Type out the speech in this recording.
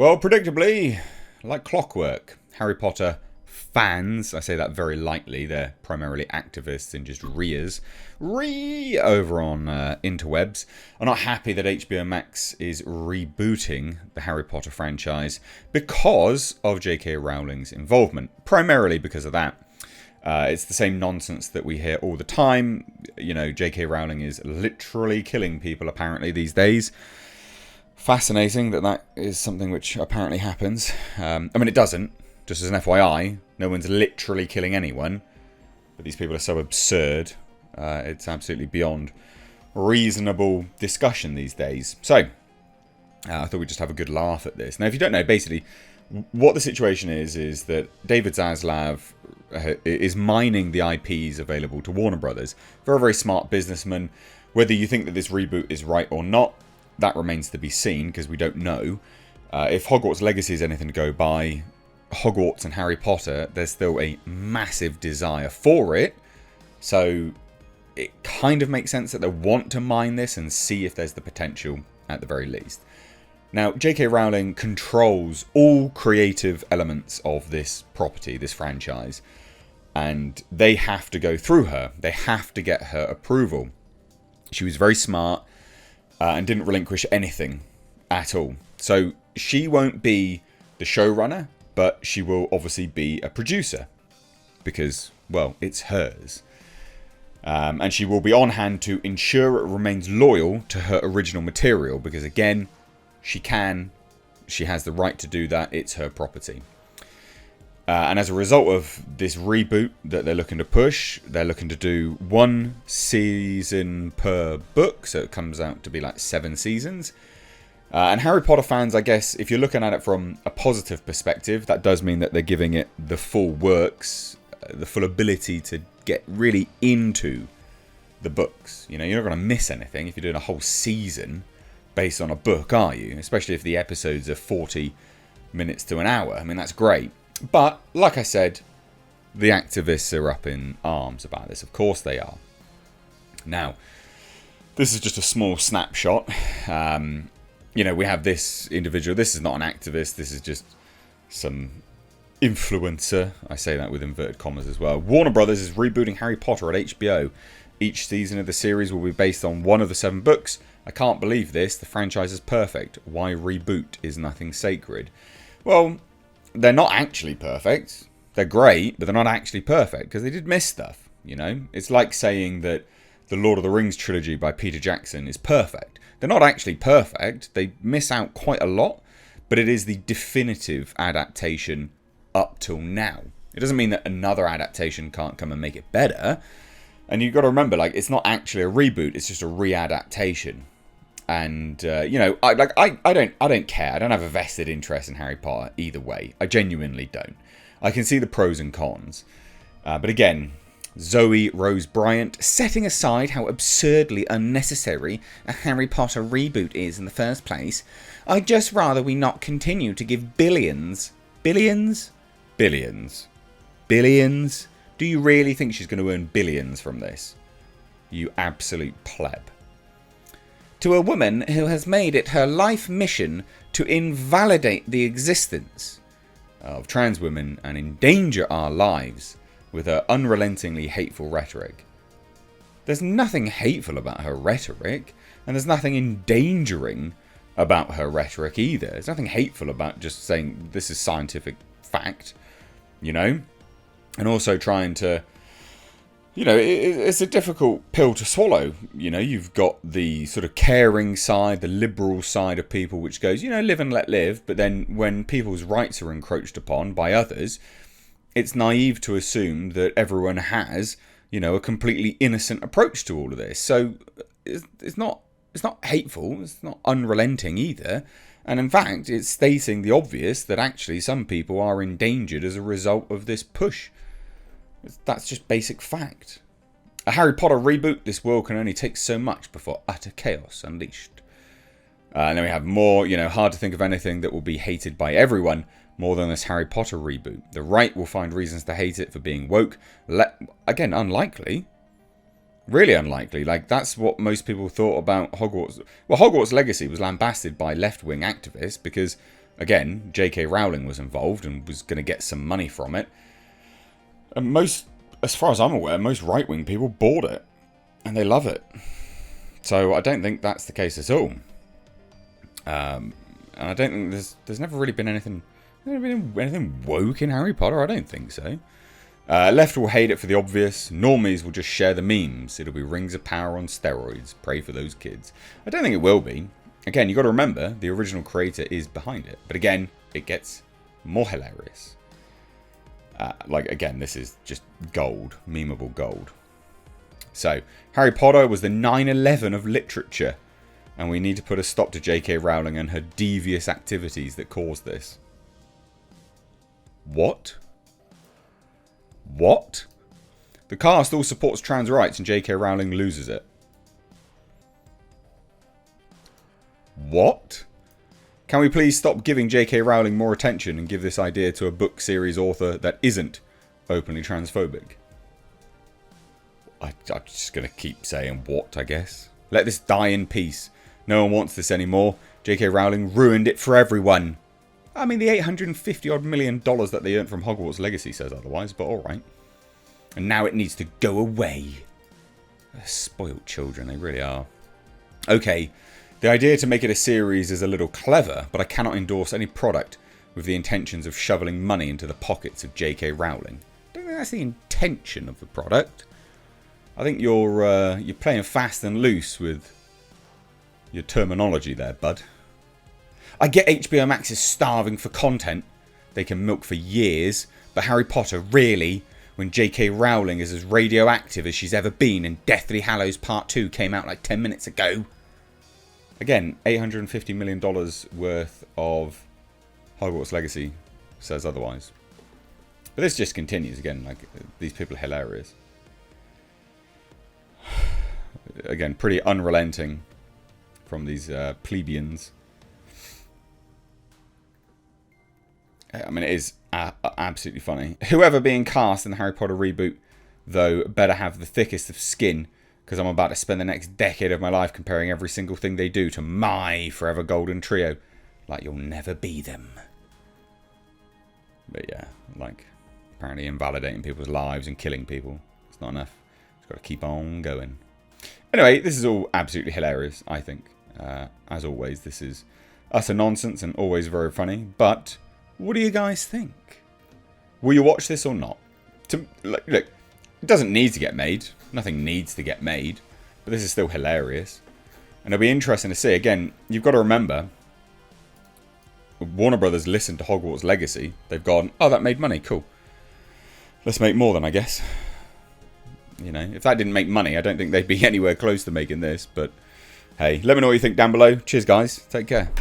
Well, predictably, like clockwork, Harry Potter fans, I say that very lightly, they're primarily activists and just over on interwebs, are not happy that HBO Max is rebooting the Harry Potter franchise because of J.K. Rowling's involvement, primarily because of that. It's the same nonsense that we hear all the time. You know, J.K. Rowling is literally killing people apparently these days. Fascinating that is something which apparently happens. I mean, it doesn't. Just as an FYI, no one's literally killing anyone. But these people are so absurd. It's absolutely beyond reasonable discussion these days. So, I thought we'd just have a good laugh at this. Now, if you don't know, basically, what the situation is that David Zaslav is mining the IPs available to Warner Brothers. Very, very smart businessman. Whether you think that this reboot is right or not, that remains to be seen, because we don't know. If Hogwarts Legacy is anything to go by, Hogwarts and Harry Potter, there's still a massive desire for it. So it kind of makes sense that they want to mine this and see if there's the potential at the very least. Now, J.K. Rowling controls all creative elements of this property, this franchise. And they have to go through her. They have to get her approval. She was very smart. And didn't relinquish anything at all. So she won't be the showrunner, but she will obviously be a producer. Because, well, it's hers. And she will be on hand to ensure it remains loyal to her original material. Because, again, she has the right to do that. It's her property. And as a result of this reboot that they're looking to push, they're looking to do 1 season per book. So it comes out to be like 7 seasons. And Harry Potter fans, I guess, if you're looking at it from a positive perspective, that does mean that they're giving it the full works, the full ability to get really into the books. You know, you're not going to miss anything if you're doing a whole season based on a book, are you? Especially if the episodes are 40 minutes to an hour. I mean, that's great. But, like I said, the activists are up in arms about this. Of course they are. Now, this is just a small snapshot. You know, we have this individual. This is not an activist. This is just some influencer. I say that with inverted commas as well. Warner Brothers is rebooting Harry Potter at HBO. Each season of the series will be based on one of the 7 books. I can't believe this. The franchise is perfect. Why reboot? Is nothing sacred? Well, they're not actually perfect. They're great, but they're not actually perfect because they did miss stuff, you know? It's like saying that the Lord of the Rings trilogy by Peter Jackson is perfect. They're not actually perfect. They miss out quite a lot, but it is the definitive adaptation up till now. It doesn't mean that another adaptation can't come and make it better. And you've got to remember, like, it's not actually a reboot, it's just a readaptation. And, you know, I don't care. I don't have a vested interest in Harry Potter either way. I genuinely don't. I can see the pros and cons. But again, Zoe Rose Bryant, setting aside how absurdly unnecessary a Harry Potter reboot is in the first place, I'd just rather we not continue to give billions. Billions? Billions. Billions? Do you really think she's going to earn billions from this? You absolute pleb. To a woman who has made it her life mission to invalidate the existence of trans women and endanger our lives with her unrelentingly hateful rhetoric. There's nothing hateful about her rhetoric, and there's nothing endangering about her rhetoric either. There's nothing hateful about just saying this is scientific fact, you know? And also trying to, you know, it's a difficult pill to swallow. You know, you've got the sort of caring side, the liberal side of people, which goes, you know, live and let live. But then when people's rights are encroached upon by others, it's naive to assume that everyone has, you know, a completely innocent approach to all of this. So it's not hateful. It's not unrelenting either. And in fact, it's stating the obvious that actually some people are endangered as a result of this push. That's just basic fact. A Harry Potter reboot, this world can only take so much before utter chaos unleashed. And then we have more, you know, hard to think of anything that will be hated by everyone more than this Harry Potter reboot. The right will find reasons to hate it for being woke. Again, unlikely. Really unlikely. Like, that's what most people thought about Hogwarts. Well, Hogwarts Legacy was lambasted by left-wing activists because again, J.K. Rowling was involved and was going to get some money from it. And most, as far as I'm aware, most right-wing people bought it. And they love it. So I don't think that's the case at all. And I don't think there's never really been anything woke in Harry Potter. I don't think so. Left will hate it for the obvious. Normies will just share the memes. It'll be Rings of Power on steroids. Pray for those kids. I don't think it will be. Again, you got to remember, the original creator is behind it. But again, it gets more hilarious. Again, this is just gold. Memeable gold. So, Harry Potter was the 9/11 of literature. And we need to put a stop to J.K. Rowling and her devious activities that caused this. What? What? The cast all supports trans rights and J.K. Rowling loses it. What? Can we please stop giving J.K. Rowling more attention and give this idea to a book series author that isn't openly transphobic? I'm just going to keep saying what, I guess. Let this die in peace. No one wants this anymore. J.K. Rowling ruined it for everyone. I mean, the $850 million that they earned from Hogwarts Legacy says otherwise, but alright. And now it needs to go away. They're spoiled children, they really are. Okay, the idea to make it a series is a little clever, but I cannot endorse any product with the intentions of shoveling money into the pockets of J.K. Rowling. I don't think that's the intention of the product. I think you're playing fast and loose with your terminology there, bud. I get HBO Max is starving for content they can milk for years, but Harry Potter, really? When J.K. Rowling is as radioactive as she's ever been and Deathly Hallows Part 2 came out like 10 minutes ago? Again, $850 million worth of Hogwarts Legacy says otherwise. But this just continues again, like, these people are hilarious. Again, pretty unrelenting from these plebeians. I mean, it is absolutely funny. Whoever being cast in the Harry Potter reboot, though, better have the thickest of skin, because I'm about to spend the next decade of my life comparing every single thing they do to my forever golden trio. Like you'll never be them. But yeah, like, apparently invalidating people's lives and killing people. It's not enough. It's got to keep on going. Anyway, this is all absolutely hilarious, I think. As always, this is utter nonsense and always very funny. But what do you guys think? Will you watch this or not? Look, it doesn't need to get made. Nothing needs to get made. But this is still hilarious. And it'll be interesting to see. Again, you've got to remember, Warner Brothers listened to Hogwarts Legacy. They've gone, oh, that made money. Cool. Let's make more then, I guess. You know, if that didn't make money, I don't think they'd be anywhere close to making this. But hey, let me know what you think down below. Cheers, guys. Take care.